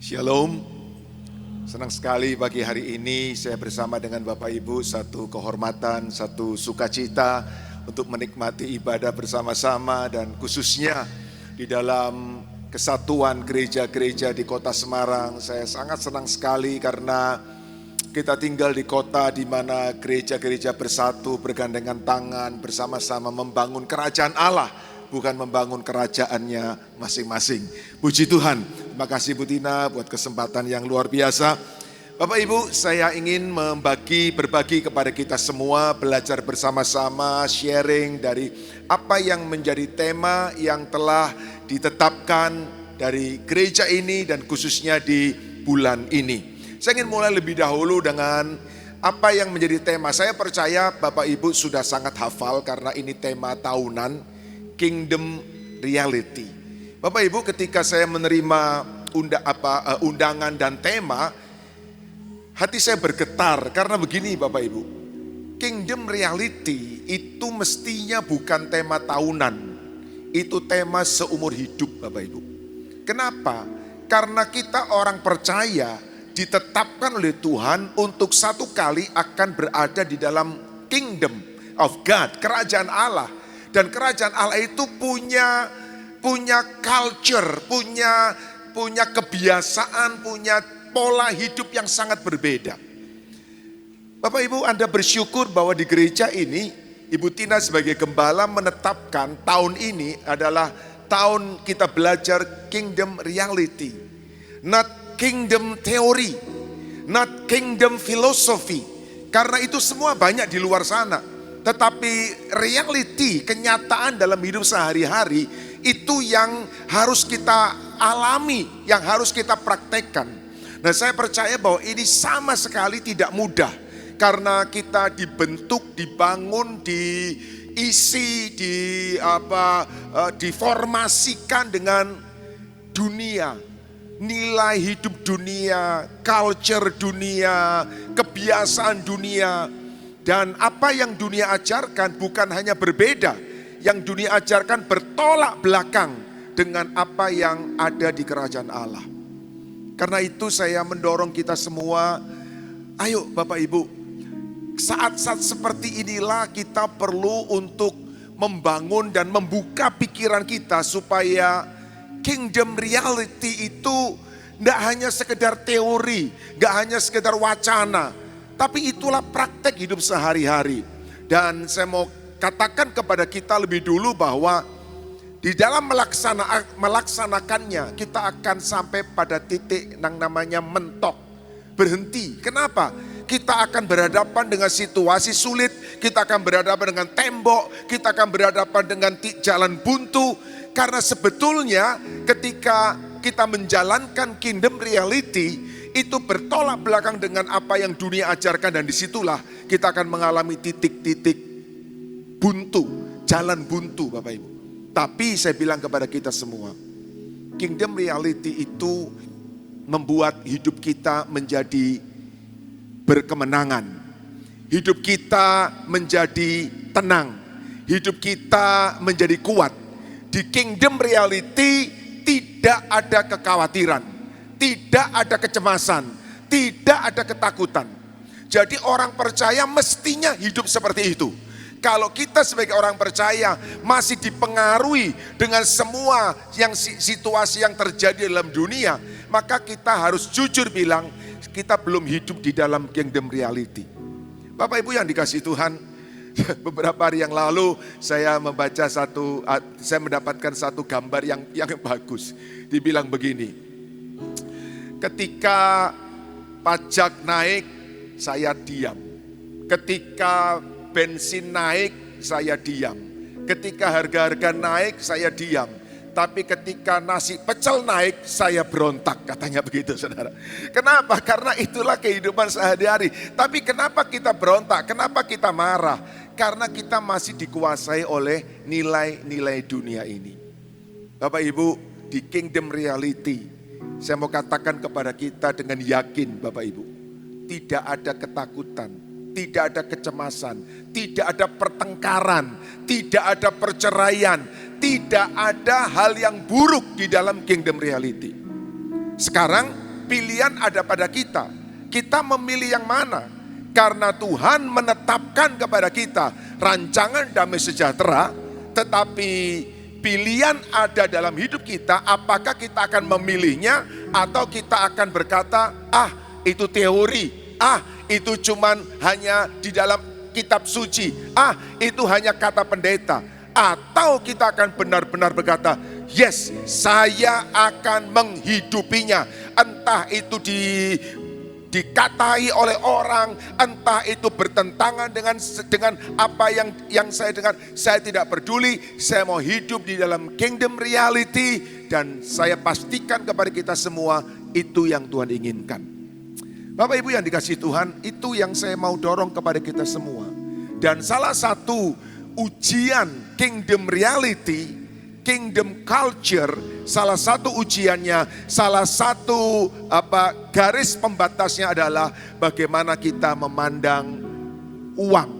Shalom, senang sekali pagi hari ini saya bersama dengan Bapak Ibu, satu kehormatan, satu sukacita untuk menikmati ibadah bersama-sama dan khususnya di dalam kesatuan gereja-gereja di kota Semarang. Saya sangat senang sekali karena kita tinggal di kota di mana gereja-gereja bersatu, bergandengan tangan, bersama-sama membangun kerajaan Allah, bukan membangun kerajaannya masing-masing. Puji Tuhan. Terima kasih Bu Tina buat kesempatan yang luar biasa. Bapak Ibu, saya ingin berbagi kepada kita semua, belajar bersama-sama, sharing dari apa yang menjadi tema yang telah ditetapkan dari gereja ini dan khususnya di bulan ini. Saya ingin mulai lebih dahulu dengan apa yang menjadi tema. Saya percaya Bapak Ibu sudah sangat hafal karena ini tema tahunan, Kingdom Reality. Bapak Ibu, ketika saya menerima undangan dan tema, hati saya bergetar karena begini Bapak Ibu. Kingdom Reality itu mestinya bukan tema tahunan, itu tema seumur hidup Bapak Ibu. Kenapa? Karena kita orang percaya ditetapkan oleh Tuhan untuk satu kali akan berada di dalam Kingdom of God, kerajaan Allah. Dan kerajaan Allah itu punya culture, punya kebiasaan, punya pola hidup yang sangat berbeda. Bapak Ibu, Anda bersyukur bahwa di gereja ini Ibu Tina sebagai gembala menetapkan tahun ini adalah tahun kita belajar Kingdom Reality. Not Kingdom Theory, not Kingdom Philosophy. Karena itu semua banyak di luar sana. Tetapi reality, kenyataan dalam hidup sehari-hari itu yang harus kita alami, yang harus kita praktekkan. Nah, saya percaya bahwa ini sama sekali tidak mudah. Karena kita dibentuk, dibangun, diisi, diformasikan dengan dunia. Nilai hidup dunia, culture dunia, kebiasaan dunia. Dan apa yang dunia ajarkan bukan hanya berbeda, yang dunia ajarkan bertolak belakang dengan apa yang ada di kerajaan Allah. Karena itu saya mendorong kita semua, ayo Bapak Ibu, saat-saat seperti inilah kita perlu untuk membangun dan membuka pikiran kita supaya Kingdom Reality itu tidak hanya sekedar teori, tidak hanya sekedar wacana, tapi itulah praktek hidup sehari-hari. Dan saya mau katakan kepada kita lebih dulu bahwa di dalam melaksanakannya kita akan sampai pada titik yang namanya mentok, berhenti. Kenapa? Kita akan berhadapan dengan situasi sulit, kita akan berhadapan dengan tembok, kita akan berhadapan dengan jalan buntu. Karena sebetulnya ketika kita menjalankan Kingdom Reality itu bertolak belakang dengan apa yang dunia ajarkan, dan disitulah kita akan mengalami titik-titik buntu, jalan buntu Bapak Ibu. Tapi saya bilang kepada kita semua, Kingdom Reality itu membuat hidup kita menjadi berkemenangan. Hidup kita menjadi tenang. Hidup kita menjadi kuat. Di Kingdom Reality tidak ada kekhawatiran, tidak ada kecemasan, tidak ada ketakutan. Jadi orang percaya mestinya hidup seperti itu. Kalau kita sebagai orang percaya masih dipengaruhi dengan semua situasi yang terjadi dalam dunia, maka kita harus jujur bilang kita belum hidup di dalam Kingdom Reality. Bapak Ibu yang dikasihi Tuhan, beberapa hari yang lalu saya mendapatkan satu gambar yang bagus. Dibilang begini, ketika pajak naik saya diam, ketika bensin naik saya diam, ketika harga-harga naik saya diam, tapi ketika nasi pecel naik saya berontak, katanya begitu saudara. Kenapa? Karena itulah kehidupan sehari-hari. Tapi kenapa kita berontak? Kenapa kita marah? Karena kita masih dikuasai oleh nilai-nilai dunia ini. Bapak Ibu, di Kingdom Reality, saya mau katakan kepada kita dengan yakin Bapak Ibu, tidak ada ketakutan, tidak ada kecemasan, tidak ada pertengkaran, tidak ada perceraian, tidak ada hal yang buruk di dalam Kingdom Reality. Sekarang pilihan ada pada kita. Kita memilih yang mana? Karena Tuhan menetapkan kepada kita rancangan damai sejahtera, tetapi pilihan ada dalam hidup kita, apakah kita akan memilihnya atau kita akan berkata, itu teori, itu cuman hanya di dalam kitab suci, itu hanya kata pendeta. Atau kita akan benar-benar berkata, yes, saya akan menghidupinya. Entah itu dikatai oleh orang, entah itu bertentangan dengan apa yang saya dengar, saya tidak peduli. Saya mau hidup di dalam kingdom reality, dan saya pastikan kepada kita semua itu yang Tuhan inginkan. Bapak Ibu yang dikasihi Tuhan, itu yang saya mau dorong kepada kita semua. Dan salah satu ujian kingdom reality, kingdom culture, salah satu ujiannya, salah satu garis pembatasnya adalah bagaimana kita memandang uang,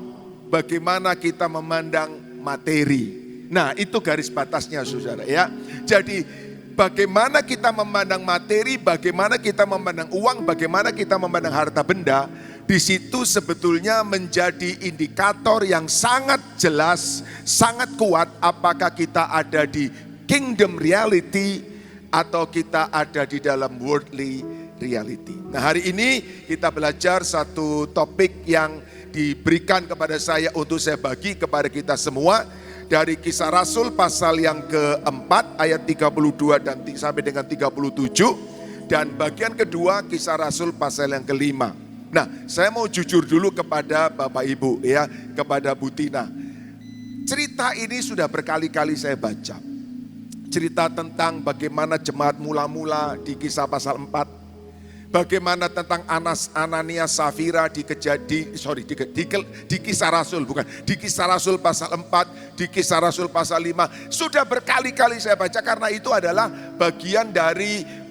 bagaimana kita memandang materi. Nah, itu garis batasnya, saudara ya. Jadi bagaimana kita memandang materi, bagaimana kita memandang uang, bagaimana kita memandang harta benda, di situ sebetulnya menjadi indikator yang sangat jelas, sangat kuat apakah kita ada di kingdom reality atau kita ada di dalam worldly reality. Nah, hari ini kita belajar satu topik yang diberikan kepada saya untuk saya bagi kepada kita semua dari Kisah Rasul pasal yang keempat ayat 32 dan sampai dengan 37, dan bagian kedua Kisah Rasul pasal yang kelima. Nah, saya mau jujur dulu kepada Bapak Ibu ya, kepada Bu Tina. Cerita ini sudah berkali-kali saya baca. Cerita tentang bagaimana jemaat mula-mula di Kisah pasal 4. Bagaimana tentang Ananias Safira di Kisah Rasul, bukan, di Kisah Rasul pasal 4, di Kisah Rasul pasal 5. Sudah berkali-kali saya baca karena itu adalah bagian dari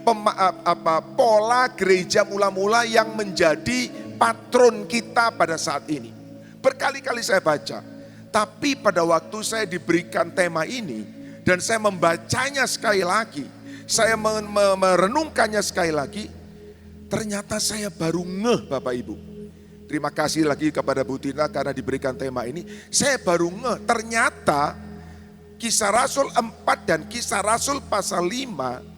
pola gereja mula-mula yang menjadi patron kita pada saat ini. Berkali-kali saya baca, tapi pada waktu saya diberikan tema ini dan saya membacanya sekali lagi, saya merenungkannya sekali lagi, ternyata saya baru ngeh, Bapak Ibu. Terima kasih lagi kepada Bu Tina karena diberikan tema ini. Saya baru ngeh, ternyata Kisah Rasul 4 dan Kisah Rasul pasal 5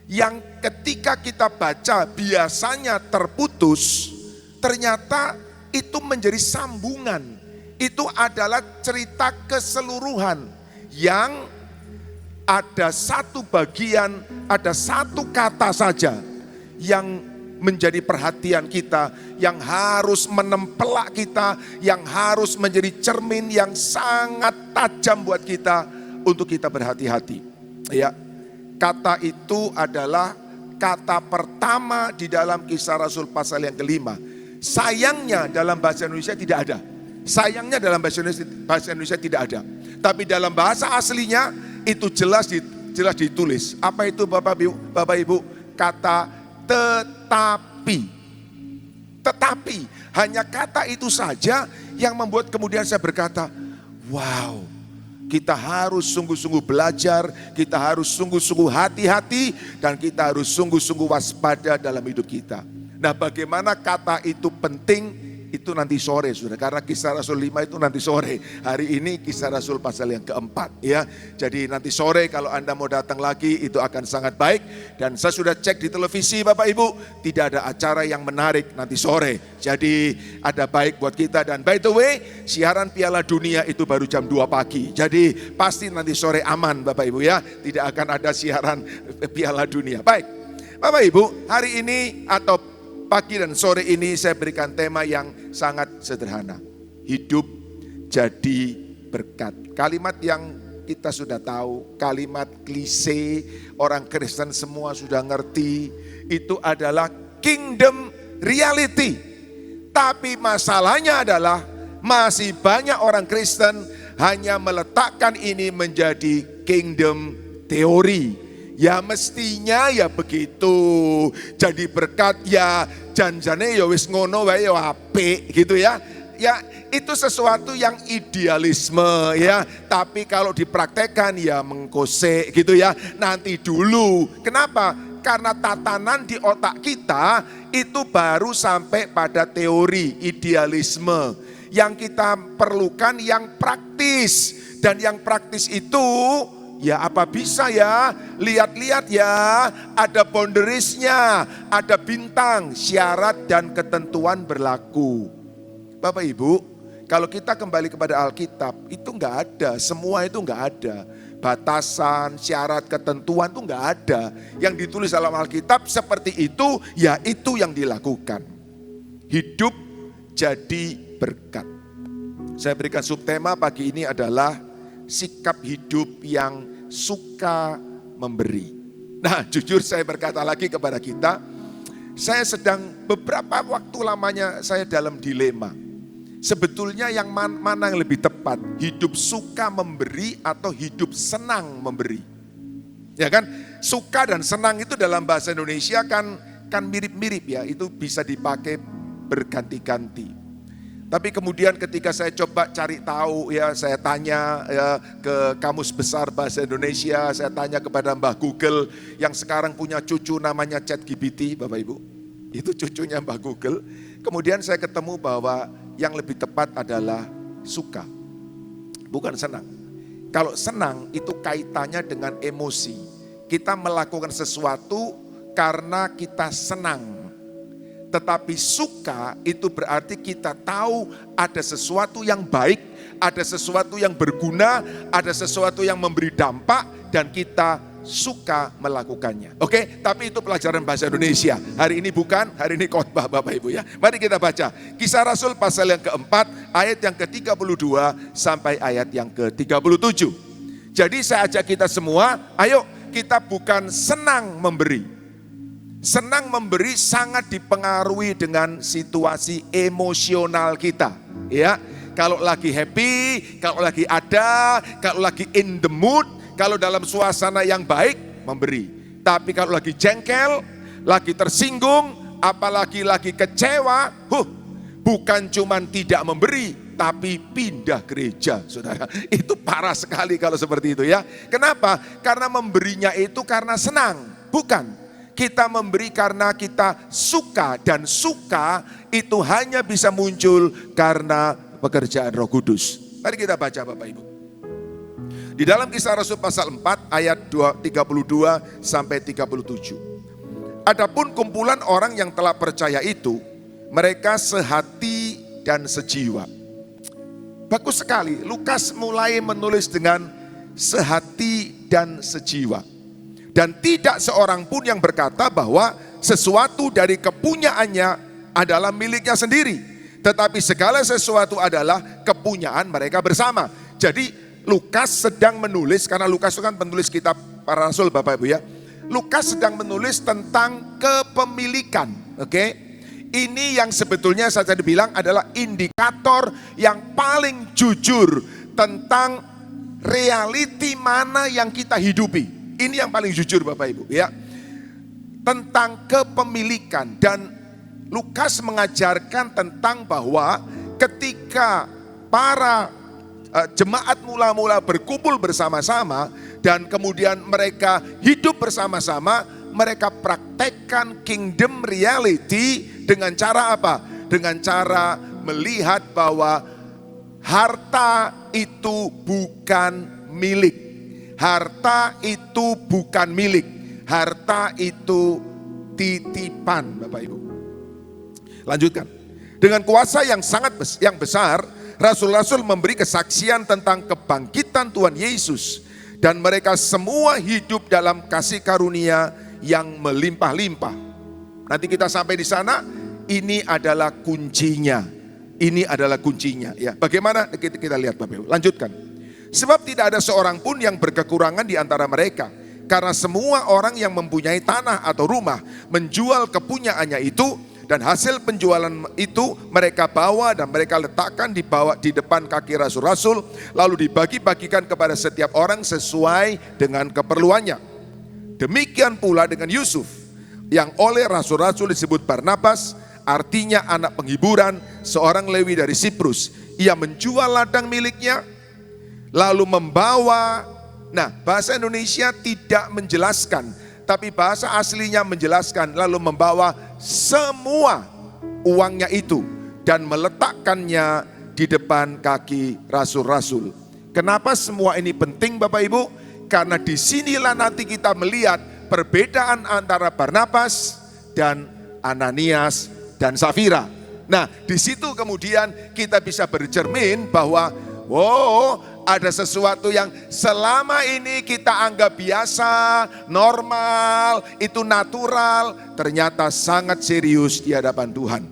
yang ketika kita baca biasanya terputus, ternyata itu menjadi sambungan. Itu adalah cerita keseluruhan yang ada satu bagian, ada satu kata saja yang menjadi perhatian kita, yang harus menempelak kita, yang harus menjadi cermin yang sangat tajam buat kita untuk kita berhati-hati. Ya. Kata itu adalah kata pertama di dalam Kisah Rasul pasal yang kelima. Sayangnya dalam bahasa Indonesia tidak ada. Sayangnya dalam bahasa Indonesia tidak ada. Tapi dalam bahasa aslinya itu jelas ditulis. Apa itu Bapak Ibu? Kata tetapi. Tetapi, hanya kata itu saja yang membuat kemudian saya berkata, wow, kita harus sungguh-sungguh belajar, kita harus sungguh-sungguh hati-hati, dan kita harus sungguh-sungguh waspada dalam hidup kita. Nah, bagaimana kata itu penting, itu nanti sore sudah, karena Kisah Rasul 5 itu nanti sore. Hari ini Kisah Rasul pasal yang keempat ya. Jadi nanti sore kalau Anda mau datang lagi itu akan sangat baik. Dan saya sudah cek di televisi Bapak Ibu, tidak ada acara yang menarik nanti sore. Jadi ada baik buat kita. Dan by the way, siaran Piala Dunia itu baru jam 2 pagi. Jadi pasti nanti sore aman Bapak Ibu ya. Tidak akan ada siaran Piala Dunia. Baik Bapak Ibu, hari ini atau pagi dan sore ini saya berikan tema yang sangat sederhana. Hidup jadi berkat. Kalimat yang kita sudah tahu, kalimat klise, orang Kristen semua sudah ngerti. Itu adalah kingdom reality. Tapi masalahnya adalah masih banyak orang Kristen hanya meletakkan ini menjadi kingdom teori. Ya mestinya ya begitu, jadi berkat ya janjane ya wis ngono wae ya apik gitu ya. Ya itu sesuatu yang idealisme ya, tapi kalau dipraktekkan ya mengkose gitu ya. Nanti dulu, kenapa? karena tatanan di otak kita itu baru sampai pada teori, idealisme. Yang kita perlukan yang praktis. Dan yang praktis itu ya apa bisa ya, lihat-lihat ya, ada boundariesnya, ada bintang, syarat dan ketentuan berlaku. Bapak Ibu, kalau kita kembali kepada Alkitab, itu enggak ada, semua itu enggak ada. Batasan, syarat, ketentuan itu enggak ada. Yang ditulis dalam Alkitab seperti itu, ya itu yang dilakukan. Hidup jadi berkat. Saya berikan subtema pagi ini adalah sikap hidup yang suka memberi. Nah, jujur saya berkata lagi kepada kita, saya sedang beberapa waktu lamanya saya dalam dilema. Sebetulnya yang mana yang lebih tepat? Hidup suka memberi atau hidup senang memberi? Ya kan? Suka dan senang itu dalam bahasa Indonesia kan mirip-mirip ya. Itu bisa dipakai berganti-ganti. Tapi kemudian ketika saya coba cari tahu ya, saya tanya ya, ke Kamus Besar Bahasa Indonesia, saya tanya kepada Mbah Google yang sekarang punya cucu namanya ChatGPT, Bapak Ibu. Itu cucunya Mbah Google. Kemudian saya ketemu bahwa yang lebih tepat adalah suka, bukan senang. Kalau senang itu kaitannya dengan emosi. Kita melakukan sesuatu karena kita senang. Tetapi suka itu berarti kita tahu ada sesuatu yang baik, ada sesuatu yang berguna, ada sesuatu yang memberi dampak dan kita suka melakukannya. Oke, tapi itu pelajaran bahasa Indonesia. Hari ini bukan, hari ini khotbah Bapak Ibu ya. Mari kita baca Kisah Rasul pasal yang keempat, ayat yang ke-32 sampai ayat yang ke-37. Jadi saya ajak kita semua, ayo kita bukan senang memberi. Senang memberi sangat dipengaruhi dengan situasi emosional kita, ya. Kalau lagi happy, kalau lagi ada, kalau lagi in the mood, kalau dalam suasana yang baik, memberi. Tapi kalau lagi jengkel, lagi tersinggung, apalagi lagi kecewa, bukan cuman tidak memberi, tapi pindah gereja, saudara. Itu parah sekali kalau seperti itu ya. Kenapa? Karena memberinya itu karena senang, bukan. Kita memberi karena kita suka, dan suka itu hanya bisa muncul karena pekerjaan Roh Kudus. Mari kita baca Bapak Ibu. Di dalam Kisah Rasul pasal 4 ayat 32 sampai 37. Adapun kumpulan orang yang telah percaya itu, mereka sehati dan sejiwa. Bagus sekali, Lukas mulai menulis dengan sehati dan sejiwa. Dan tidak seorang pun yang berkata bahwa sesuatu dari kepunyaannya adalah miliknya sendiri. Tetapi segala sesuatu adalah kepunyaan mereka bersama. Jadi Lukas sedang menulis, karena Lukas itu kan penulis kitab para rasul Bapak Ibu ya. Lukas sedang menulis tentang kepemilikan. Oke? Ini yang sebetulnya saya tadi bilang adalah indikator yang paling jujur tentang realiti mana yang kita hidupi. Ini yang paling jujur Bapak Ibu ya. Tentang kepemilikan, dan Lukas mengajarkan tentang bahwa ketika para jemaat mula-mula berkumpul bersama-sama dan kemudian mereka hidup bersama-sama, mereka praktekkan kingdom reality dengan cara apa? Dengan cara melihat bahwa harta itu bukan milik. Harta itu bukan milik, harta itu titipan Bapak Ibu. Lanjutkan. Dengan kuasa yang sangat besar, rasul-rasul memberi kesaksian tentang kebangkitan Tuhan Yesus. Dan mereka semua hidup dalam kasih karunia yang melimpah-limpah. Nanti kita sampai di sana, ini adalah kuncinya. Ini adalah kuncinya ya. Bagaimana? Kita lihat Bapak Ibu. Lanjutkan. Sebab tidak ada seorang pun yang berkekurangan di antara mereka. Karena semua orang yang mempunyai tanah atau rumah menjual kepunyaannya itu, dan hasil penjualan itu mereka bawa dan mereka letakkan di depan kaki rasul-rasul, lalu dibagi-bagikan kepada setiap orang sesuai dengan keperluannya. Demikian pula dengan Yusuf, yang oleh rasul-rasul disebut Barnabas, artinya anak penghiburan, seorang Lewi dari Siprus. Ia menjual ladang miliknya, lalu membawa. Nah, bahasa Indonesia tidak menjelaskan Tapi bahasa aslinya menjelaskan lalu membawa semua uangnya itu dan meletakkannya di depan kaki rasul-rasul. Kenapa semua ini penting Bapak Ibu? Karena disinilah nanti kita melihat perbedaan antara Barnabas dan Ananias dan Safira. Nah, di situ kemudian kita bisa bercermin bahwa ada sesuatu yang selama ini kita anggap biasa, normal, itu natural, ternyata sangat serius di hadapan Tuhan.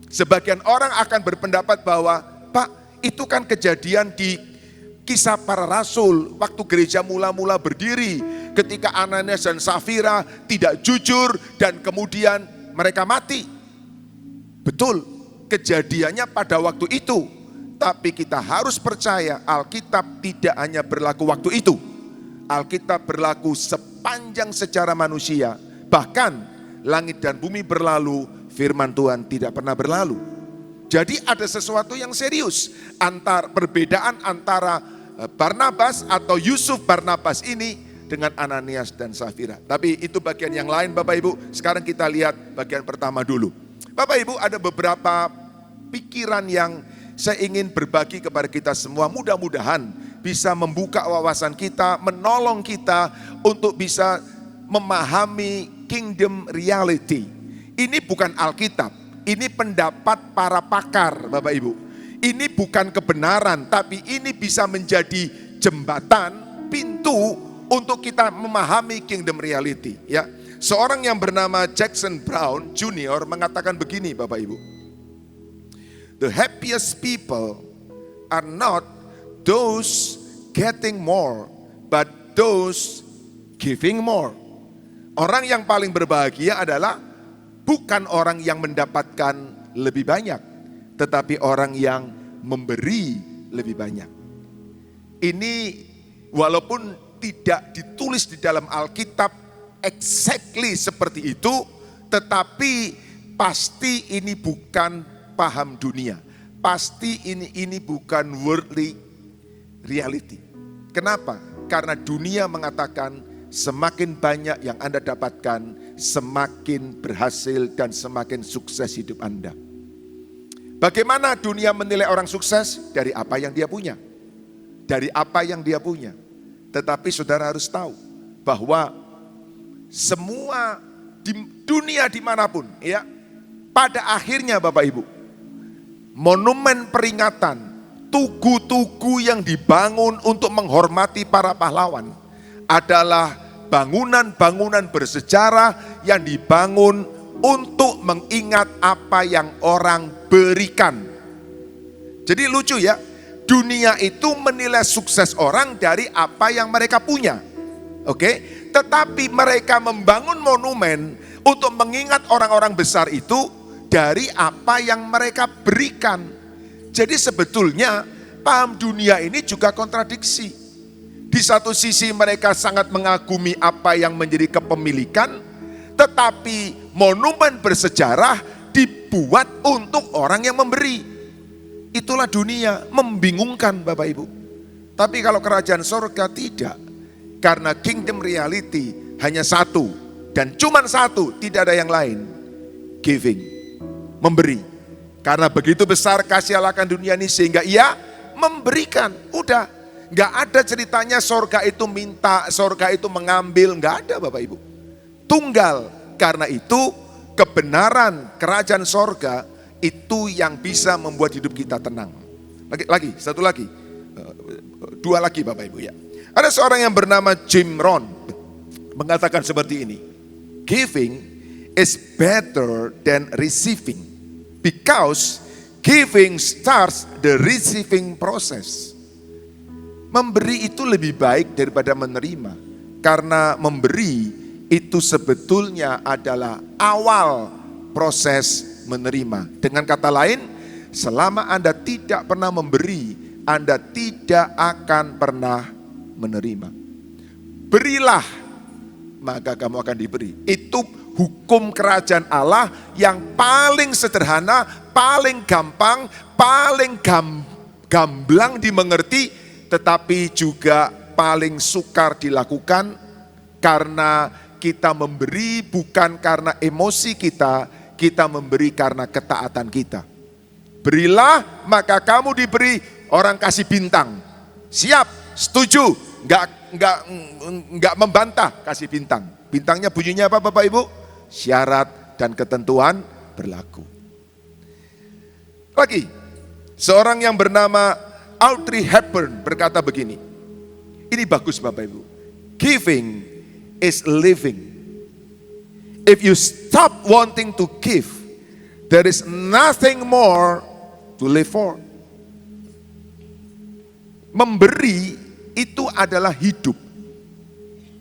Sebagian orang akan berpendapat bahwa, Pak, itu kan kejadian di Kisah Para Rasul, waktu gereja mula-mula berdiri, ketika Ananias dan Safira tidak jujur dan kemudian mereka mati. Betul, kejadiannya pada waktu itu. Tapi kita harus percaya Alkitab tidak hanya berlaku waktu itu. Alkitab berlaku sepanjang sejarah manusia. Bahkan langit dan bumi berlalu, firman Tuhan tidak pernah berlalu. Jadi ada sesuatu yang serius perbedaan antara Barnabas atau Yusuf Barnabas ini dengan Ananias dan Safira. Tapi itu bagian yang lain Bapak Ibu. Sekarang kita lihat bagian pertama dulu. Bapak Ibu, ada beberapa pikiran yang saya ingin berbagi kepada kita semua. Mudah-mudahan bisa membuka wawasan kita, menolong kita untuk bisa memahami kingdom reality. Ini bukan Alkitab, ini pendapat para pakar Bapak Ibu. Ini bukan kebenaran, tapi ini bisa menjadi jembatan, pintu untuk kita memahami kingdom reality. Ya, seorang yang bernama Jackson Brown Jr. mengatakan begini Bapak Ibu. The happiest people are not those getting more, but those giving more. Orang yang paling berbahagia adalah bukan orang yang mendapatkan lebih banyak, tetapi orang yang memberi lebih banyak. Ini walaupun tidak ditulis di dalam Alkitab exactly seperti itu, tetapi pasti ini bukan paham dunia. Pasti ini bukan worldly reality. Kenapa? Karena dunia mengatakan semakin banyak yang Anda dapatkan, semakin berhasil dan semakin sukses hidup Anda. Bagaimana dunia menilai orang sukses? Dari apa yang dia punya. Dari apa yang dia punya. Tetapi saudara harus tahu bahwa semua di dunia dimanapun, ya, pada akhirnya Bapak Ibu, monumen peringatan, tugu-tugu yang dibangun untuk menghormati para pahlawan adalah bangunan-bangunan bersejarah yang dibangun untuk mengingat apa yang orang berikan. Jadi lucu ya, dunia itu menilai sukses orang dari apa yang mereka punya. Oke, tetapi mereka membangun monumen untuk mengingat orang-orang besar itu dari apa yang mereka berikan. Jadi sebetulnya paham dunia ini juga kontradiksi. Di satu sisi mereka sangat mengagumi apa yang menjadi kepemilikan, tetapi monumen bersejarah dibuat untuk orang yang memberi. Itulah dunia, membingungkan Bapak Ibu. Tapi kalau kerajaan sorga tidak. Karena kingdom reality hanya satu. Dan cuma satu, tidak ada yang lain. Giving, memberi. Karena begitu besar kasih Allah akan dunia ini sehingga ia memberikan. Udah, gak ada ceritanya sorga itu minta, sorga itu mengambil. Gak ada Bapak Ibu. Tunggal, karena itu kebenaran kerajaan sorga itu yang bisa membuat hidup kita tenang. Satu lagi, dua lagi Bapak Ibu ya. Ada seorang yang bernama Jim Rohn mengatakan seperti ini. Giving is better than receiving because giving starts the receiving process. Memberi itu lebih baik daripada menerima, karena memberi itu sebetulnya adalah awal proses menerima. Dengan kata lain, selama Anda tidak pernah memberi, Anda tidak akan pernah menerima. Berilah, maka kamu akan diberi. Itu hukum kerajaan Allah yang paling sederhana, paling gampang, paling gamblang dimengerti, tetapi juga paling sukar dilakukan, karena kita memberi bukan karena emosi kita memberi karena ketaatan kita. Berilah maka kamu diberi, orang kasih bintang. Siap, setuju, enggak membantah, kasih bintang. Bintangnya bunyinya apa Bapak Ibu? Syarat dan ketentuan berlaku. Lagi, seorang yang bernama Audrey Hepburn berkata begini. Ini bagus Bapak Ibu. Giving is living. If you stop wanting to give, there is nothing more to live for. Memberi itu adalah hidup.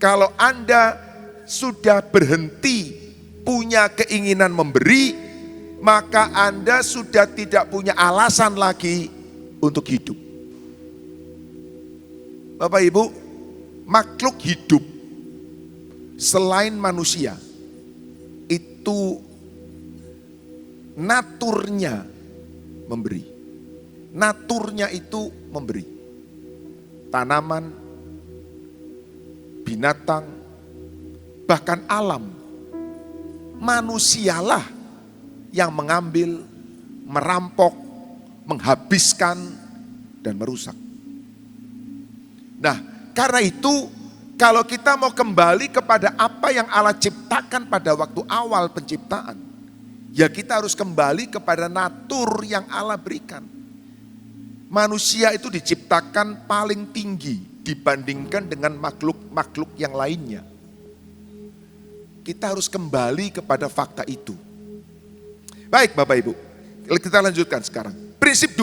Kalau Anda sudah berhenti punya keinginan memberi, maka Anda sudah tidak punya alasan lagi untuk hidup. Bapak Ibu, makhluk hidup selain manusia itu naturnya memberi. Naturnya itu memberi. Tanaman, binatang, bahkan alam. Manusialah yang mengambil, merampok, menghabiskan, dan merusak. Nah, karena itu kalau kita mau kembali kepada apa yang Allah ciptakan pada waktu awal penciptaan, ya kita harus kembali kepada natur yang Allah berikan. Manusia itu diciptakan paling tinggi dibandingkan dengan makhluk-makhluk yang lainnya. Kita harus kembali kepada fakta itu. Baik Bapak Ibu, kita lanjutkan sekarang. Prinsip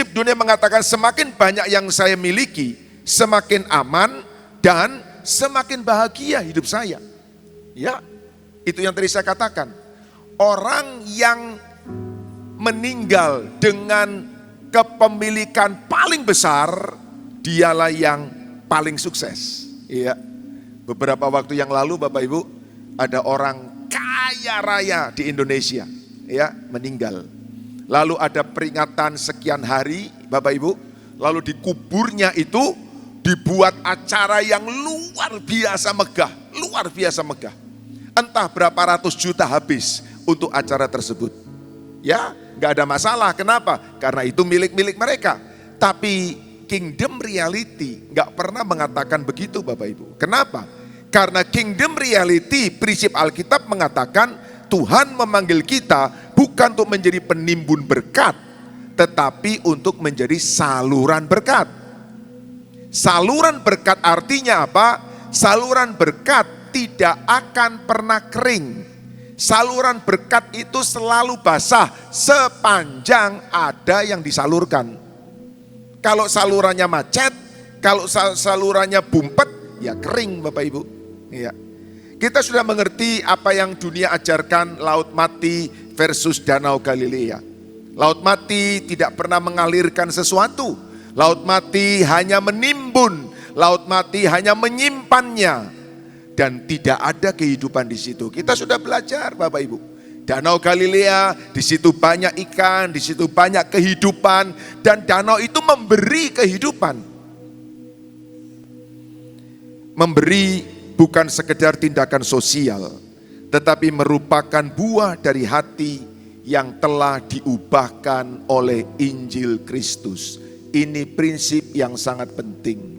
dunia mengatakan semakin banyak yang saya miliki, semakin aman dan semakin bahagia hidup saya. Ya, itu yang tadi saya katakan. Orang yang meninggal dengan kepemilikan paling besar, dialah yang paling sukses. Iya. Beberapa waktu yang lalu Bapak Ibu, ada orang kaya raya di Indonesia, ya, meninggal. Lalu ada peringatan sekian hari, Bapak Ibu, lalu di kuburnya itu dibuat acara yang luar biasa megah, luar biasa megah. Entah berapa ratus juta habis untuk acara tersebut. Ya, nggak ada masalah. Kenapa? Karena itu milik-milik mereka. Tapi kingdom reality nggak pernah mengatakan begitu Bapak Ibu. Kenapa? Karena kingdom reality, prinsip Alkitab mengatakan Tuhan memanggil kita bukan untuk menjadi penimbun berkat, tetapi untuk menjadi saluran berkat. Saluran berkat artinya apa? Saluran berkat tidak akan pernah kering. Saluran berkat itu selalu basah sepanjang ada yang disalurkan. Kalau salurannya macet, kalau salurannya bumpet, ya kering Bapak Ibu. Ya. Kita sudah mengerti apa yang dunia ajarkan laut mati versus danau Galilea. Laut mati tidak pernah mengalirkan sesuatu. Laut mati hanya menimbun, laut mati hanya menyimpannya. Dan tidak ada kehidupan di situ. Kita sudah belajar Bapak Ibu. Danau Galilea, di situ banyak ikan, di situ banyak kehidupan. Dan danau itu memberi kehidupan. Memberi bukan sekedar tindakan sosial, tetapi merupakan buah dari hati yang telah diubahkan oleh Injil Kristus. Ini prinsip yang sangat penting.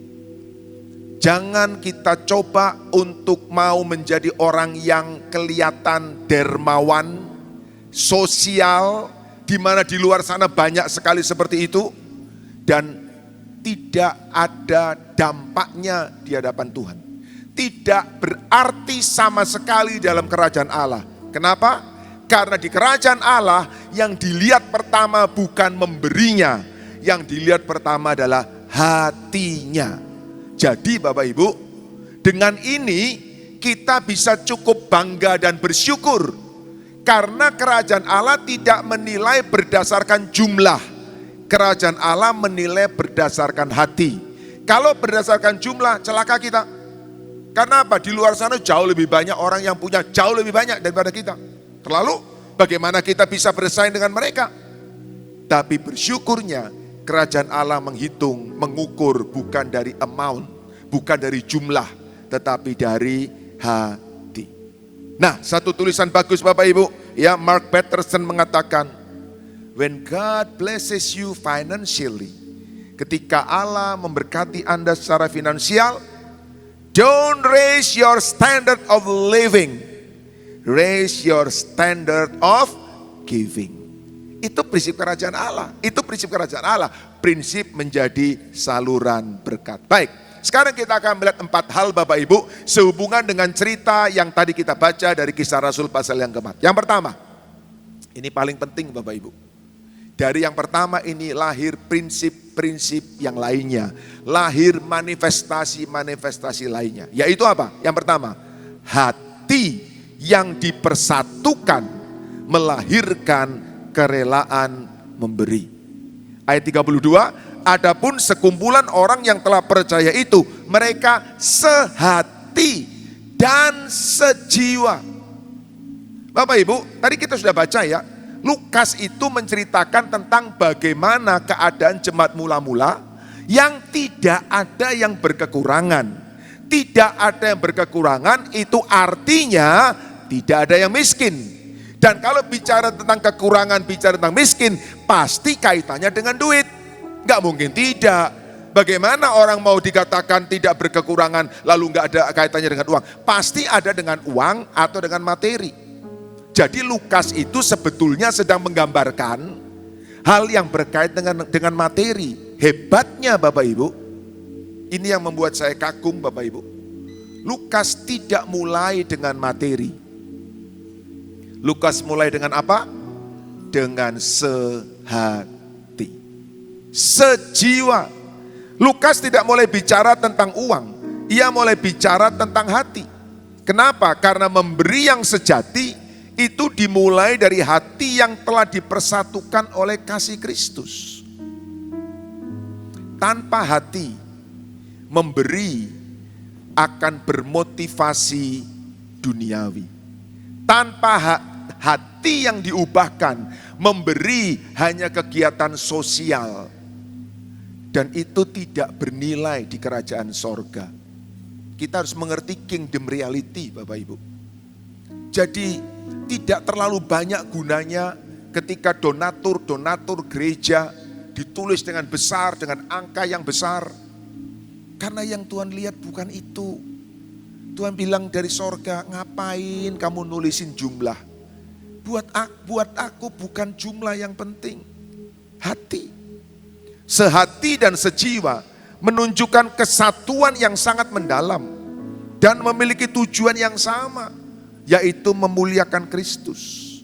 Jangan kita coba untuk mau menjadi orang yang kelihatan dermawan, sosial, di mana di luar sana banyak sekali seperti itu, dan tidak ada dampaknya di hadapan Tuhan. Tidak berarti sama sekali dalam kerajaan Allah. Kenapa? Karena di kerajaan Allah yang dilihat pertama bukan memberinya, yang dilihat pertama adalah hatinya. Jadi Bapak Ibu, dengan ini kita bisa cukup bangga dan bersyukur. Karena kerajaan Allah tidak menilai berdasarkan jumlah. Kerajaan Allah menilai berdasarkan hati. Kalau berdasarkan jumlah, celaka kita. Karena apa? Di luar sana jauh lebih banyak orang yang punya jauh lebih banyak daripada kita. Lalu bagaimana kita bisa bersaing dengan mereka? Tapi bersyukurnya kerajaan Allah menghitung, mengukur bukan dari amount, bukan dari jumlah, tetapi dari hati. Nah, satu tulisan bagus Bapak Ibu, ya, Mark Batterson mengatakan, when God blesses you financially, ketika Allah memberkati Anda secara finansial, don't raise your standard of living, raise your standard of giving. Itu prinsip kerajaan Allah. Itu prinsip kerajaan Allah. Prinsip menjadi saluran berkat. Baik, sekarang kita akan melihat 4 hal Bapak Ibu sehubungan dengan cerita yang tadi kita baca dari Kisah Rasul pasal yang keempat. Yang pertama, ini paling penting Bapak Ibu. Dari yang pertama ini lahir prinsip-prinsip yang lainnya. Lahir manifestasi-manifestasi lainnya. Yaitu apa? Yang pertama, hati yang dipersatukan melahirkan kerelaan memberi. Ayat 32, adapun sekumpulan orang yang telah percaya itu, mereka sehati dan sejiwa. Bapak Ibu, tadi kita sudah baca ya, Lukas itu menceritakan tentang bagaimana keadaan jemaat mula-mula yang tidak ada yang berkekurangan. Tidak ada yang berkekurangan itu artinya tidak ada yang miskin. Dan kalau bicara tentang kekurangan, bicara tentang miskin, pasti kaitannya dengan duit. Enggak mungkin tidak. Bagaimana orang mau dikatakan tidak berkekurangan lalu enggak ada kaitannya dengan uang? Pasti ada dengan uang atau dengan materi. Jadi Lukas itu sebetulnya sedang menggambarkan hal yang berkait dengan materi. Hebatnya Bapak Ibu, ini yang membuat saya kagum Bapak Ibu. Lukas tidak mulai dengan materi. Lukas mulai dengan apa? Dengan sehati, sejiwa. Lukas tidak mulai bicara tentang uang, ia mulai bicara tentang hati. Kenapa? Karena memberi yang sejati itu dimulai dari hati yang telah dipersatukan oleh kasih Kristus. Tanpa hati, memberi akan bermotivasi duniawi. Tanpa hati yang diubahkan, memberi hanya kegiatan sosial. Dan itu tidak bernilai di kerajaan sorga. Kita harus mengerti kingdom reality Bapak Ibu. Jadi tidak terlalu banyak gunanya ketika donatur gereja ditulis dengan besar, dengan angka yang besar. Karena yang Tuhan lihat bukan itu. Tuhan bilang dari sorga, ngapain kamu nulisin jumlah? Buat aku bukan jumlah yang penting. Hati. Sehati dan sejiwa menunjukkan kesatuan yang sangat mendalam. Dan memiliki tujuan yang sama. Yaitu memuliakan Kristus.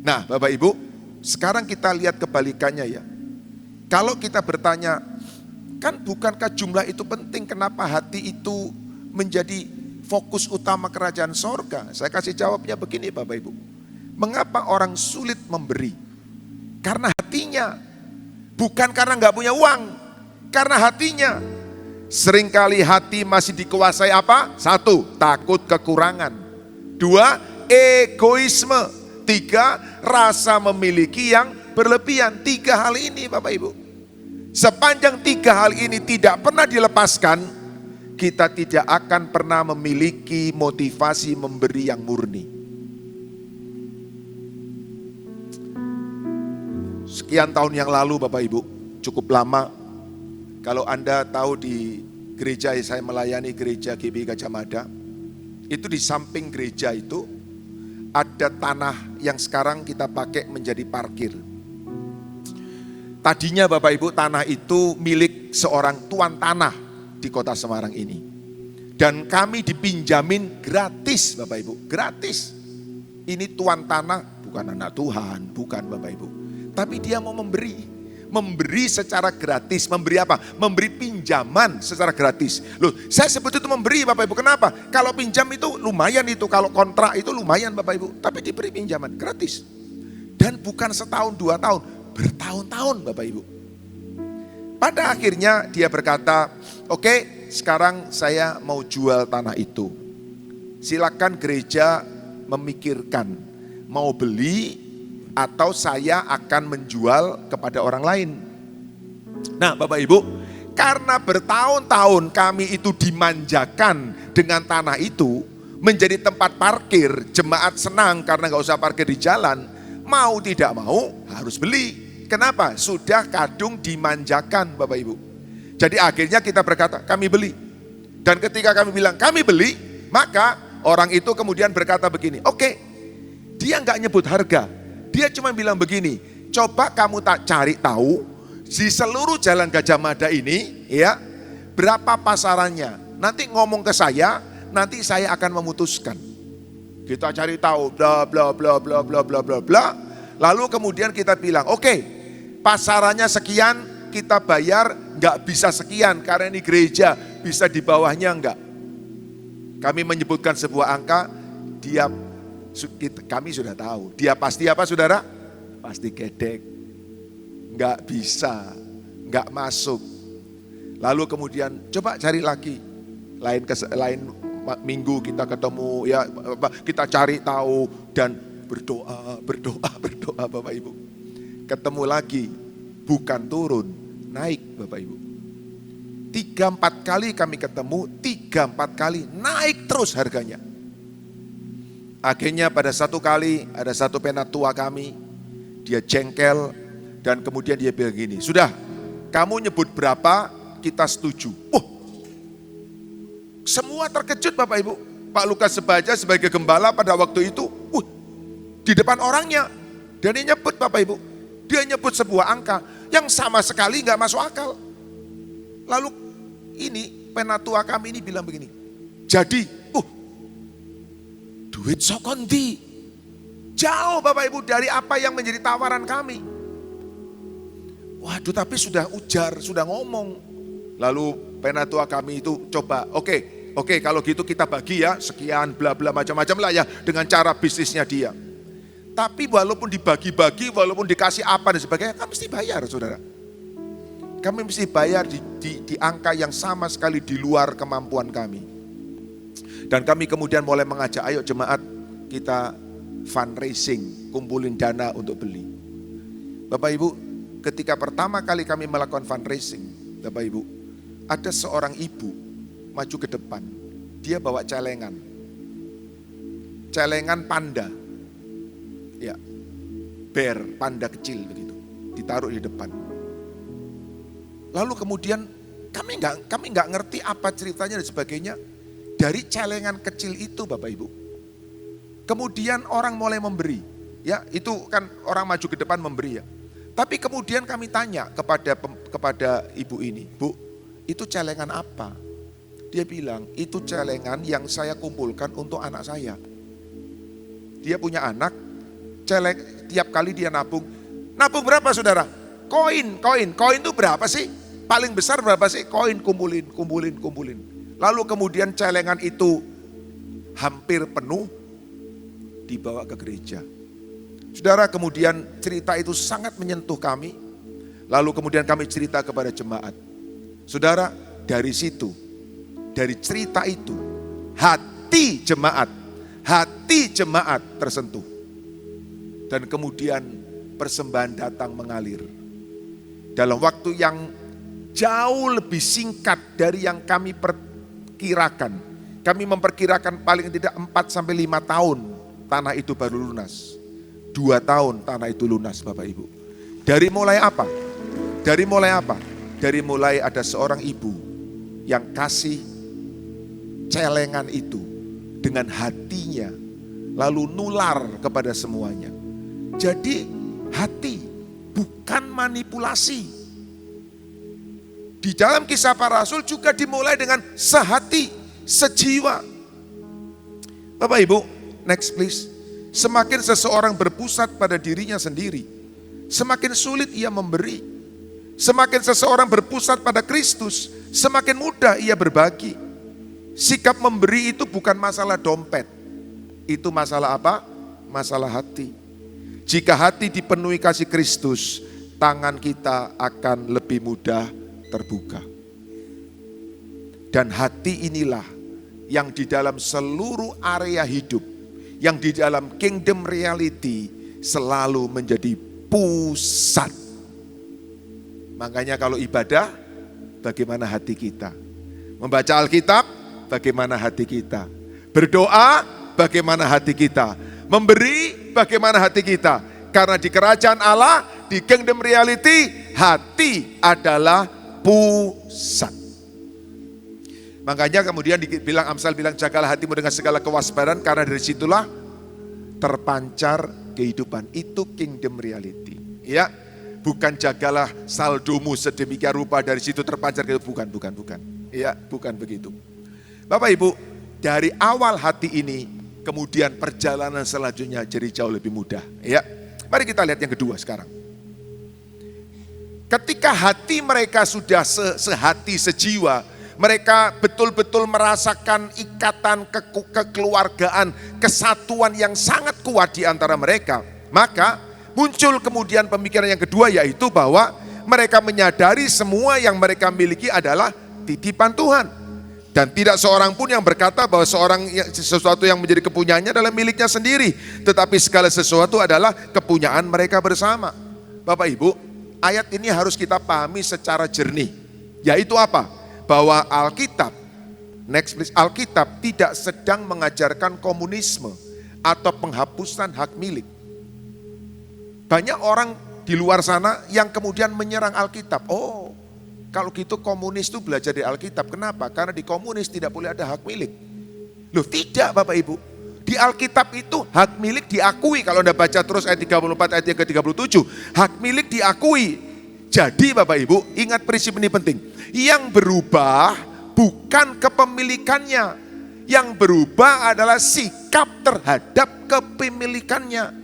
Nah Bapak Ibu, sekarang kita lihat kebalikannya ya. Kalau kita bertanya, kan bukankah jumlah itu penting? Kenapa hati itu menjadi fokus utama kerajaan sorga? Saya kasih jawabnya begini Bapak Ibu. Mengapa orang sulit memberi? Karena hatinya. Bukan karena nggak punya uang. Karena hatinya. Seringkali hati masih dikuasai apa? 1, takut kekurangan. 2, egoisme. 3, rasa memiliki yang berlebihan. 3 hal ini Bapak Ibu. Sepanjang 3 hal ini tidak pernah dilepaskan, kita tidak akan pernah memiliki motivasi memberi yang murni. Sekian tahun yang lalu Bapak Ibu, cukup lama. Kalau Anda tahu di gereja yang saya melayani, gereja GBI Gajah Mada, itu di samping gereja itu ada tanah yang sekarang kita pakai menjadi parkir. Tadinya Bapak Ibu tanah itu milik seorang tuan tanah di kota Semarang ini. Dan kami dipinjamin gratis Bapak Ibu, gratis. Ini tuan tanah, bukan anak Tuhan, bukan Bapak Ibu. Tapi dia mau memberi secara gratis. Memberi apa? Memberi pinjaman secara gratis. Loh, saya sebut itu memberi Bapak Ibu, kenapa? Kalau pinjam itu lumayan itu, kalau kontrak itu lumayan Bapak Ibu. Tapi diberi pinjaman gratis. Dan bukan setahun 2 tahun, bertahun-tahun Bapak Ibu. Pada akhirnya dia berkata, oke, sekarang saya mau jual tanah itu. Silakan gereja memikirkan mau beli atau saya akan menjual kepada orang lain. Nah Bapak Ibu, Karena bertahun-tahun kami itu dimanjakan dengan tanah itu, menjadi tempat parkir, jemaat senang karena gak usah parkir di jalan, mau tidak mau harus beli. Kenapa? Sudah kadung dimanjakan Bapak Ibu. Jadi akhirnya kita berkata, kami beli. Dan ketika kami bilang kami beli, maka orang itu kemudian berkata begini, oke, dia gak nyebut harga. Dia cuma bilang begini, coba kamu tak cari tahu di seluruh jalan Gajah Mada ini, ya, berapa pasarannya. Nanti ngomong ke saya, nanti saya akan memutuskan. Kita cari tahu, bla bla bla bla bla bla bla bla. Lalu kemudian kita bilang, oke, pasarannya sekian, kita bayar nggak bisa sekian karena ini gereja, bisa di bawahnya enggak. Kami menyebutkan sebuah angka, kami sudah tahu. Dia pasti apa saudara? Pasti gedek. Enggak bisa, enggak masuk. Lalu kemudian coba cari lagi. Lain minggu kita ketemu, ya kita cari tahu dan berdoa Bapak Ibu. Ketemu lagi, bukan turun, naik Bapak Ibu. 3-4 kali kami ketemu, 3-4 kali naik terus harganya. Akhirnya pada satu kali ada satu penatua kami, dia jengkel dan kemudian dia bilang gini, sudah kamu nyebut berapa kita setuju. Semua terkejut Bapak Ibu. Pak Lukas Sebaja sebagai gembala pada waktu itu, di depan orangnya. Dan dia nyebut Bapak Ibu, dia nyebut sebuah angka yang sama sekali gak masuk akal. Lalu ini penatua kami ini bilang begini, jadi duit sokondi jauh Bapak Ibu dari apa yang menjadi tawaran kami. Waduh, tapi sudah ujar, sudah ngomong. Lalu penatua kami itu coba, oke, kalau gitu kita bagi ya, sekian bla bla macam-macam lah ya dengan cara bisnisnya dia. Tapi walaupun dibagi-bagi, walaupun dikasih apa dan sebagainya, kami mesti bayar saudara. Kami mesti bayar di angka yang sama sekali di luar kemampuan kami. Dan kami kemudian mulai mengajak, ayo jemaat kita fundraising, kumpulin dana untuk beli. Bapak Ibu, ketika pertama kali kami melakukan fundraising, Bapak Ibu, ada seorang ibu maju ke depan. Dia bawa celengan panda, ya, bear, panda kecil begitu, ditaruh di depan. Lalu kemudian kami nggak ngerti apa ceritanya dan sebagainya. Dari celengan kecil itu Bapak Ibu, kemudian orang mulai memberi, ya itu kan orang maju ke depan memberi ya. Tapi kemudian kami tanya kepada ibu ini, Bu, itu celengan apa? Dia bilang, itu celengan yang saya kumpulkan untuk anak saya. Dia punya anak, tiap kali dia nabung berapa saudara? Koin itu berapa sih? Paling besar berapa sih? Koin kumpulin. Lalu kemudian celengan itu hampir penuh dibawa ke gereja. Saudara, kemudian cerita itu sangat menyentuh kami. Lalu kemudian kami cerita kepada jemaat. Saudara, dari situ, dari cerita itu, hati jemaat tersentuh. Dan kemudian persembahan datang mengalir. Dalam waktu yang jauh lebih singkat dari yang kami perkirakan. Kami memperkirakan paling tidak 4-5 tahun tanah itu baru lunas. 2 tahun tanah itu lunas Bapak Ibu. Dari mulai apa? Dari mulai ada seorang ibu yang kasih celengan itu dengan hatinya, lalu nular kepada semuanya. Jadi hati, bukan manipulasi. Di dalam Kisah Para Rasul juga dimulai dengan sehati, sejiwa. Bapak Ibu, next please. Semakin seseorang berpusat pada dirinya sendiri, semakin sulit ia memberi. Semakin seseorang berpusat pada Kristus, semakin mudah ia berbagi. Sikap memberi itu bukan masalah dompet. Itu masalah apa? Masalah hati. Jika hati dipenuhi kasih Kristus, tangan kita akan lebih mudah terbuka. Dan hati inilah yang di dalam seluruh area hidup, yang di dalam kingdom reality selalu menjadi pusat. Makanya kalau ibadah bagaimana hati kita. Membaca Alkitab, bagaimana hati kita. Berdoa, bagaimana hati kita. Memberi, bagaimana hati kita. Karena di kerajaan Allah, di kingdom reality, hati adalah pusat. Makanya kemudian dibilang Amsal bilang, jagalah hatimu dengan segala kewaspadaan, karena dari situlah terpancar kehidupan. Itu kingdom reality. Ya, bukan jagalah saldomu sedemikian rupa dari situ terpancar kehidupan. Bukan. Ya, bukan begitu. Bapak Ibu, dari awal hati ini, kemudian perjalanan selanjutnya jadi jauh lebih mudah. Ya, mari kita lihat yang kedua sekarang. Ketika hati mereka sudah sehati, sejiwa, mereka betul-betul merasakan ikatan kekeluargaan, kesatuan yang sangat kuat di antara mereka. Maka muncul kemudian pemikiran yang kedua, yaitu bahwa mereka menyadari semua yang mereka miliki adalah titipan Tuhan. Dan tidak seorang pun yang berkata bahwa sesuatu yang menjadi kepunyaannya adalah miliknya sendiri. Tetapi segala sesuatu adalah kepunyaan mereka bersama. Bapak Ibu, ayat ini harus kita pahami secara jernih. Yaitu apa? Bahwa Alkitab tidak sedang mengajarkan komunisme atau penghapusan hak milik. Banyak orang di luar sana yang kemudian menyerang Alkitab. Oh, kalau gitu komunis itu belajar di Alkitab. Kenapa? Karena di komunis tidak boleh ada hak milik. Loh, tidak Bapak Ibu. Di Alkitab itu hak milik diakui. Kalau Anda baca terus ayat 34, ayat yang ke-37. Hak milik diakui. Jadi Bapak Ibu, ingat prinsip ini penting. Yang berubah bukan kepemilikannya. Yang berubah adalah sikap terhadap kepemilikannya.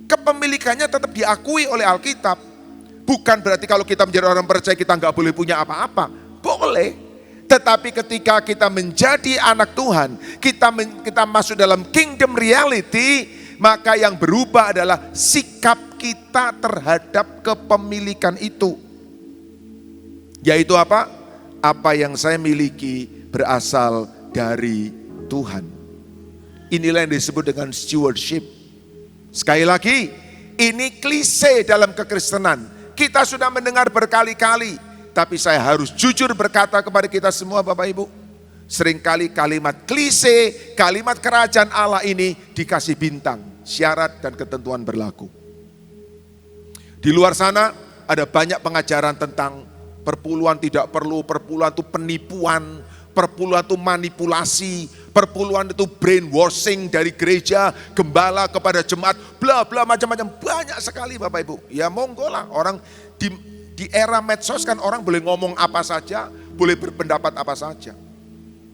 Kepemilikannya tetap diakui oleh Alkitab. Bukan berarti kalau kita menjadi orang percaya kita nggak boleh punya apa-apa. Boleh. Tetapi ketika kita menjadi anak Tuhan, kita masuk dalam kingdom reality, maka yang berubah adalah sikap kita terhadap kepemilikan itu. Yaitu apa? Apa yang saya miliki berasal dari Tuhan. Inilah yang disebut dengan stewardship. Sekali lagi, ini klise dalam kekristenan. Kita sudah mendengar berkali-kali, tapi saya harus jujur berkata kepada kita semua Bapak Ibu. Seringkali kalimat klise, kalimat kerajaan Allah ini dikasih bintang, syarat dan ketentuan berlaku. Di luar sana ada banyak pengajaran tentang perpuluhan tidak perlu, perpuluhan itu penipuan, perpuluhan itu manipulasi, perpuluhan itu brainwashing dari gereja, gembala kepada jemaat, bla bla macam-macam, banyak sekali Bapak Ibu. Ya monggo lah, orang di era medsos kan orang boleh ngomong apa saja, boleh berpendapat apa saja.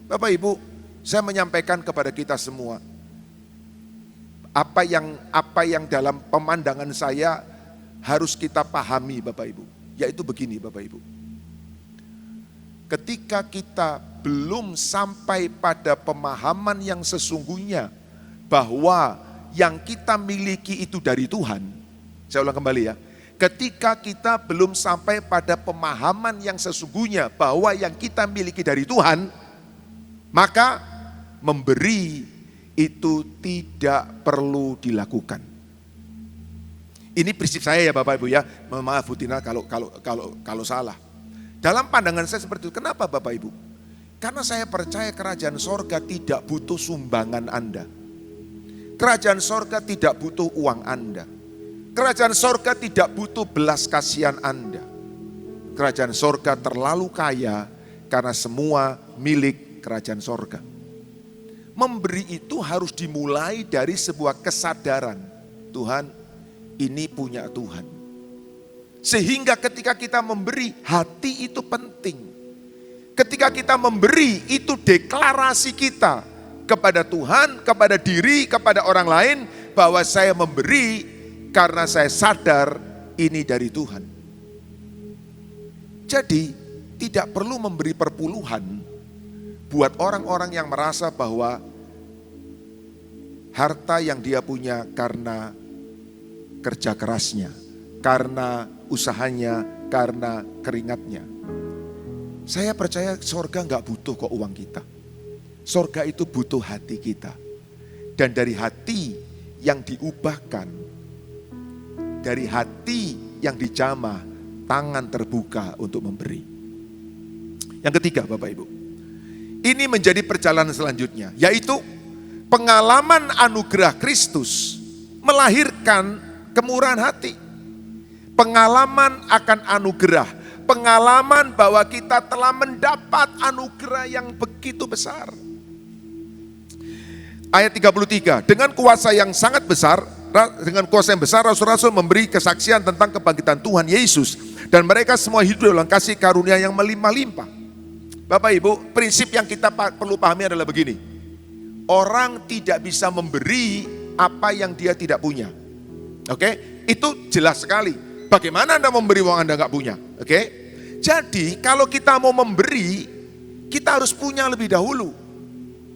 Bapak Ibu, saya menyampaikan kepada kita semua, apa yang dalam pemandangan saya harus kita pahami Bapak Ibu, yaitu begini Bapak Ibu. Ketika kita belum sampai pada pemahaman yang sesungguhnya bahwa yang kita miliki itu dari Tuhan. Saya ulang kembali ya. Ketika kita belum sampai pada pemahaman yang sesungguhnya bahwa yang kita miliki dari Tuhan, maka memberi itu tidak perlu dilakukan. Ini prinsip saya ya Bapak Ibu ya. Maaf Bu Tina kalau salah. Dalam pandangan saya seperti itu. Kenapa Bapak Ibu? Karena saya percaya kerajaan sorga tidak butuh sumbangan Anda. Kerajaan sorga tidak butuh uang Anda. Kerajaan sorga tidak butuh belas kasihan Anda. Kerajaan sorga terlalu kaya karena semua milik kerajaan sorga. Memberi itu harus dimulai dari sebuah kesadaran. Tuhan, ini punya Tuhan. Sehingga ketika kita memberi, hati itu penting. Ketika kita memberi, itu deklarasi kita kepada Tuhan, kepada diri, kepada orang lain, bahwa saya memberi karena saya sadar ini dari Tuhan. Jadi, tidak perlu memberi perpuluhan buat orang-orang yang merasa bahwa harta yang dia punya karena kerja kerasnya, karena usahanya, karena keringatnya. Saya percaya sorga gak butuh kok uang kita. Sorga itu butuh hati kita. Dan dari hati yang diubahkan, dari hati yang dijamah, tangan terbuka untuk memberi. Yang ketiga Bapak Ibu, ini menjadi perjalanan selanjutnya, yaitu pengalaman anugerah Kristus melahirkan kemurahan hati. Pengalaman akan anugerah, pengalaman bahwa kita telah mendapat anugerah yang begitu besar. Ayat 33, dengan kuasa yang sangat besar, dengan kuasa yang besar rasul-rasul memberi kesaksian tentang kebangkitan Tuhan Yesus, dan mereka semua hidup dalam kasih karunia yang melimpah-limpah. Bapak Ibu, prinsip yang kita perlu pahami adalah begini. Orang tidak bisa memberi apa yang dia tidak punya. Oke, itu jelas sekali. Bagaimana Anda memberi uang Anda nggak punya? Oke, jadi kalau kita mau memberi, kita harus punya lebih dahulu.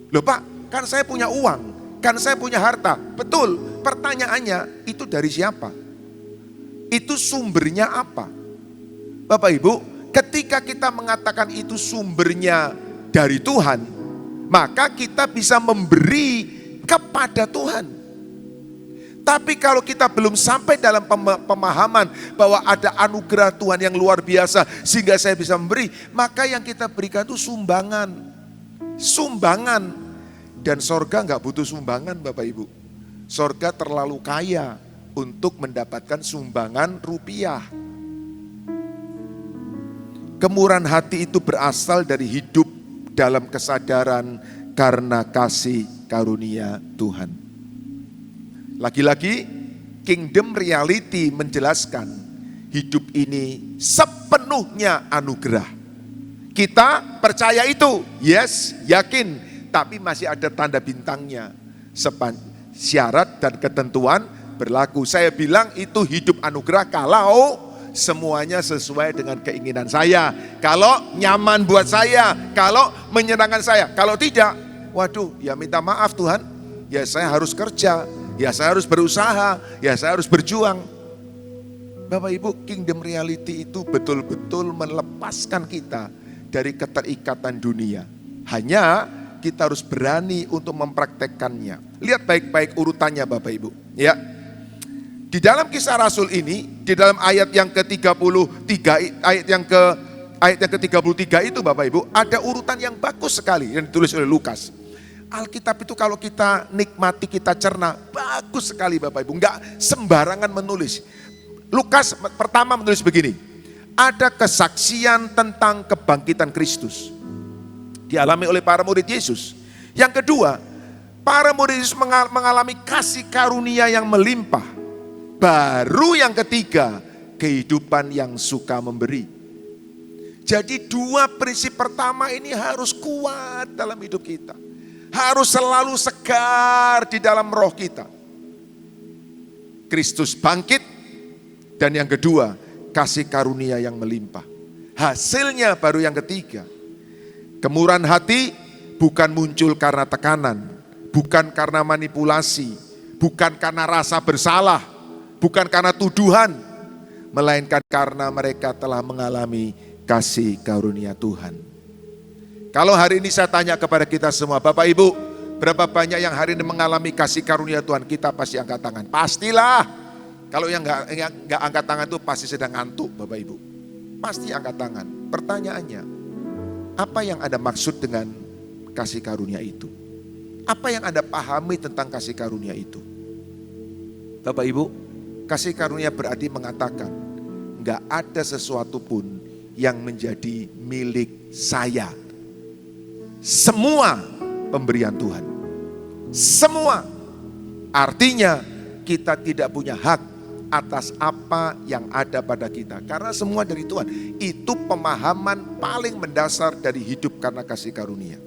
Loh Pak, kan saya punya uang, kan saya punya harta. Betul, pertanyaannya itu dari siapa? Itu sumbernya apa? Bapak Ibu, ketika kita mengatakan itu sumbernya dari Tuhan, maka kita bisa memberi kepada Tuhan. Tapi kalau kita belum sampai dalam pemahaman bahwa ada anugerah Tuhan yang luar biasa sehingga saya bisa memberi, maka yang kita berikan itu sumbangan. Sumbangan. Dan sorga nggak butuh sumbangan Bapak Ibu. Sorga terlalu kaya untuk mendapatkan sumbangan rupiah. Kemurahan hati itu berasal dari hidup dalam kesadaran karena kasih karunia Tuhan. Lagi-lagi kingdom reality menjelaskan hidup ini sepenuhnya anugerah. Kita percaya itu, yes, yakin, tapi masih ada tanda bintangnya. Syarat dan ketentuan berlaku. Saya bilang itu hidup anugerah kalau semuanya sesuai dengan keinginan saya. Kalau nyaman buat saya, kalau menyenangkan saya. Kalau tidak, waduh, ya minta maaf Tuhan, ya saya harus kerja. Ya saya harus berusaha, ya saya harus berjuang. Bapak Ibu, kingdom reality itu betul-betul melepaskan kita dari keterikatan dunia. Hanya kita harus berani untuk mempraktekkannya. Lihat baik-baik urutannya Bapak Ibu. Ya, di dalam Kisah Rasul ini, di dalam ayat yang ke-33, ayat yang ke-33 itu Bapak Ibu, ada urutan yang bagus sekali yang ditulis oleh Lukas. Alkitab itu kalau kita nikmati, kita cerna, bagus sekali Bapak Ibu. Enggak sembarangan menulis. Lukas pertama menulis begini. Ada kesaksian tentang kebangkitan Kristus. Dialami oleh para murid Yesus. Yang kedua, para murid Yesus mengalami kasih karunia yang melimpah. Baru yang ketiga, kehidupan yang suka memberi. Jadi dua prinsip pertama ini harus kuat dalam hidup kita. Harus selalu segar di dalam roh kita. Kristus bangkit, dan yang kedua, kasih karunia yang melimpah. Hasilnya baru yang ketiga. Kemurahan hati bukan muncul karena tekanan, bukan karena manipulasi, bukan karena rasa bersalah, bukan karena tuduhan, melainkan karena mereka telah mengalami kasih karunia Tuhan. Kalau hari ini saya tanya kepada kita semua, Bapak Ibu, berapa banyak yang hari ini mengalami kasih karunia Tuhan? Kita pasti angkat tangan. Pastilah. Kalau yang nggak angkat tangan itu pasti sedang ngantuk Bapak Ibu. Pasti angkat tangan. Pertanyaannya, apa yang Anda maksud dengan kasih karunia itu? Apa yang Anda pahami tentang kasih karunia itu? Bapak Ibu, kasih karunia berarti mengatakan, nggak ada sesuatu pun yang menjadi milik saya. Semua pemberian Tuhan. Semua. Artinya kita tidak punya hak atas apa yang ada pada kita. Karena semua dari Tuhan. Itu pemahaman paling mendasar dari hidup karena kasih karunia.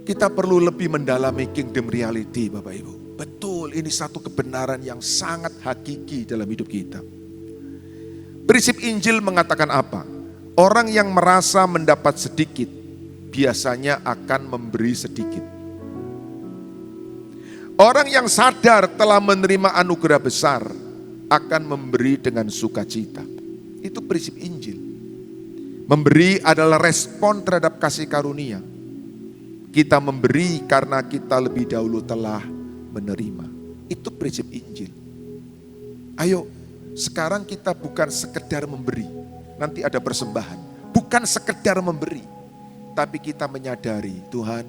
Kita perlu lebih mendalami kingdom reality Bapak Ibu. Betul, ini satu kebenaran yang sangat hakiki dalam hidup kita. Prinsip Injil mengatakan apa? Orang yang merasa mendapat sedikit, biasanya akan memberi sedikit. Orang yang sadar telah menerima anugerah besar, akan memberi dengan sukacita. Itu prinsip Injil. Memberi adalah respon terhadap kasih karunia. Kita memberi karena kita lebih dahulu telah menerima. Itu prinsip Injil. Ayo, sekarang kita bukan sekedar memberi. nanti ada persembahan. Bukan sekedar memberi, tapi kita menyadari, Tuhan,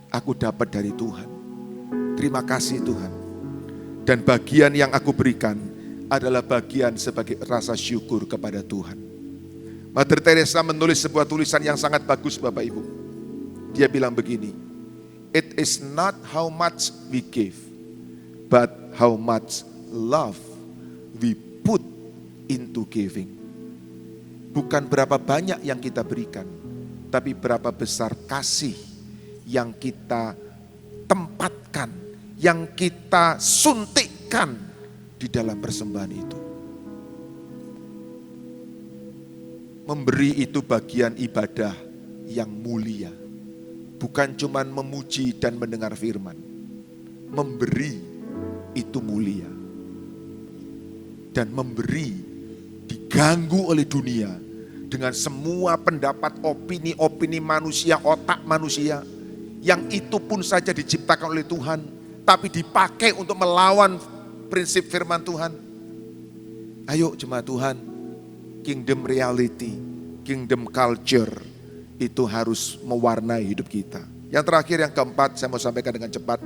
aku dapat dari Tuhan. Terima kasih Tuhan. Dan bagian yang aku berikan adalah bagian sebagai rasa syukur kepada Tuhan. Mother Teresa menulis sebuah tulisan yang sangat bagus Bapak Ibu. Dia bilang begini, it is not how much we give, but how much love we put into giving. Bukan berapa banyak yang kita berikan, tapi berapa besar kasih yang kita tempatkan, yang kita suntikkan di dalam persembahan itu. Memberi itu bagian ibadah yang mulia. Bukan cuma memuji dan mendengar firman. Memberi itu mulia. Dan memberi diganggu oleh dunia dengan semua pendapat, opini manusia, otak manusia, yang itu pun saja diciptakan oleh Tuhan, tapi dipakai untuk melawan prinsip firman Tuhan. Ayo jemaat Tuhan, kingdom reality, kingdom culture itu harus mewarnai hidup kita. Yang terakhir, yang keempat, saya mau sampaikan dengan cepat.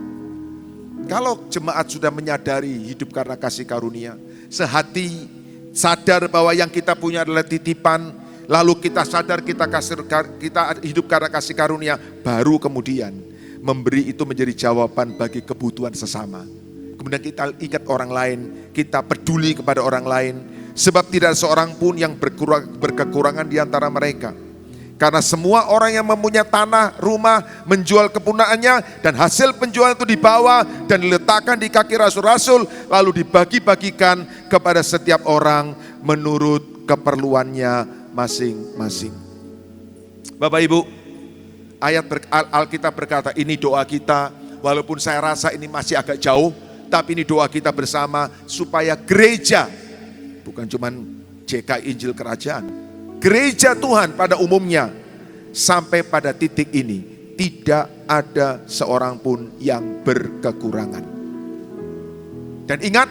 Kalau jemaat sudah menyadari hidup karena kasih karunia, sehati sadar bahwa yang kita punya adalah titipan, lalu kita sadar kita hidup karena kasih karunia, baru kemudian memberi itu menjadi jawaban bagi kebutuhan sesama. Kemudian kita ingat orang lain, kita peduli kepada orang lain, sebab tidak ada seorang pun yang berkekurangan di antara mereka. Karena semua orang yang mempunyai tanah, rumah, menjual kepunaannya, dan hasil penjualan itu dibawa dan diletakkan di kaki rasul-rasul, lalu dibagi-bagikan kepada setiap orang menurut keperluannya masing-masing. Bapak Ibu, ayat Alkitab berkata, ini doa kita, walaupun saya rasa ini masih agak jauh, tapi ini doa kita bersama supaya gereja, bukan cuman JK Injil Kerajaan, gereja Tuhan pada umumnya sampai pada titik ini tidak ada seorang pun yang berkekurangan. Dan ingat,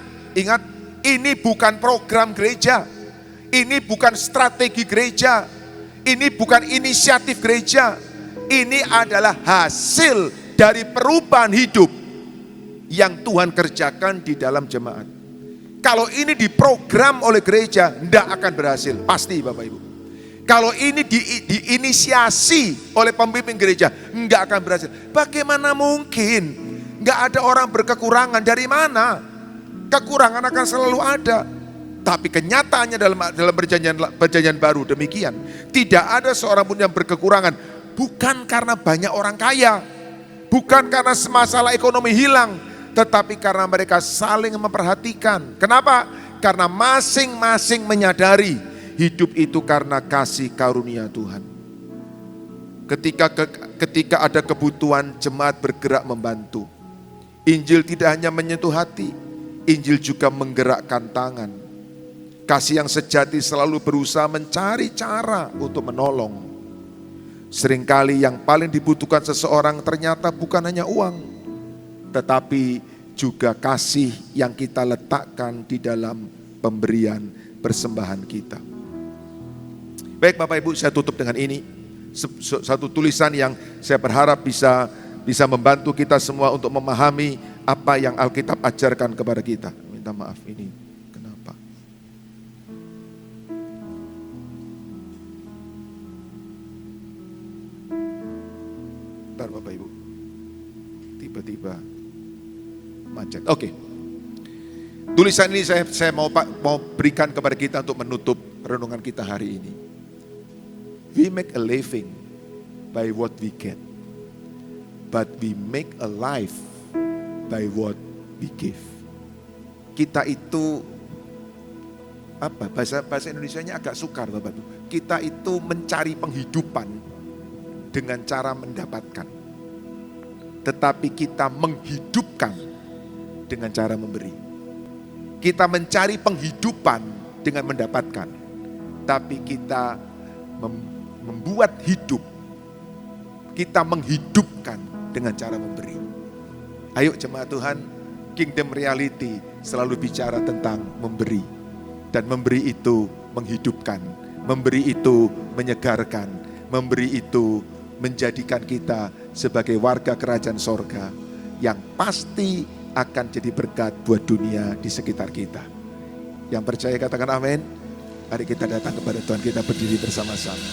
ini bukan program gereja, ini bukan strategi gereja, ini bukan inisiatif gereja, ini adalah hasil dari perubahan hidup yang Tuhan kerjakan di dalam jemaat. Kalau ini diprogram oleh gereja, tidak akan berhasil, pasti Bapak Ibu. Kalau ini diinisiasi oleh pemimpin gereja, enggak akan berhasil. Bagaimana mungkin? Enggak ada orang berkekurangan, dari mana? Kekurangan akan selalu ada. Tapi kenyataannya dalam perjanjian baru demikian. Tidak ada seorang pun yang berkekurangan. Bukan karena banyak orang kaya, bukan karena masalah ekonomi hilang, tetapi karena mereka saling memperhatikan. Kenapa? Karena masing-masing menyadari hidup itu karena kasih karunia Tuhan. Ketika ada kebutuhan, jemaat bergerak membantu. Injil tidak hanya menyentuh hati, Injil juga menggerakkan tangan. Kasih yang sejati selalu berusaha mencari cara untuk menolong. Seringkali yang paling dibutuhkan seseorang ternyata bukan hanya uang, tetapi juga kasih yang kita letakkan di dalam pemberian persembahan kita. Baik Bapak Ibu, saya tutup dengan ini. Satu tulisan yang saya berharap bisa membantu kita semua untuk memahami apa yang Alkitab ajarkan kepada kita. Minta maaf, ini kenapa? Bentar Bapak Ibu, tiba-tiba macet. Oke. Tulisan ini saya mau berikan kepada kita untuk menutup renungan kita hari ini. We make a living by what we get, but we make a life by what we give. Kita itu apa? Bahasa Indonesianya agak sukar Bapak Ibu. Kita itu mencari penghidupan dengan cara mendapatkan, tetapi kita menghidupkan dengan cara memberi. Kita mencari penghidupan dengan mendapatkan, tapi kita membuat hidup, kita menghidupkan dengan cara memberi. Ayo jemaat Tuhan, kingdom reality selalu bicara tentang memberi. Dan memberi itu menghidupkan, memberi itu menyegarkan, memberi itu menjadikan kita sebagai warga kerajaan sorga yang pasti akan jadi berkat buat dunia di sekitar kita. Yang percaya katakan amin. Mari kita datang kepada Tuhan, kita berdiri bersama-sama.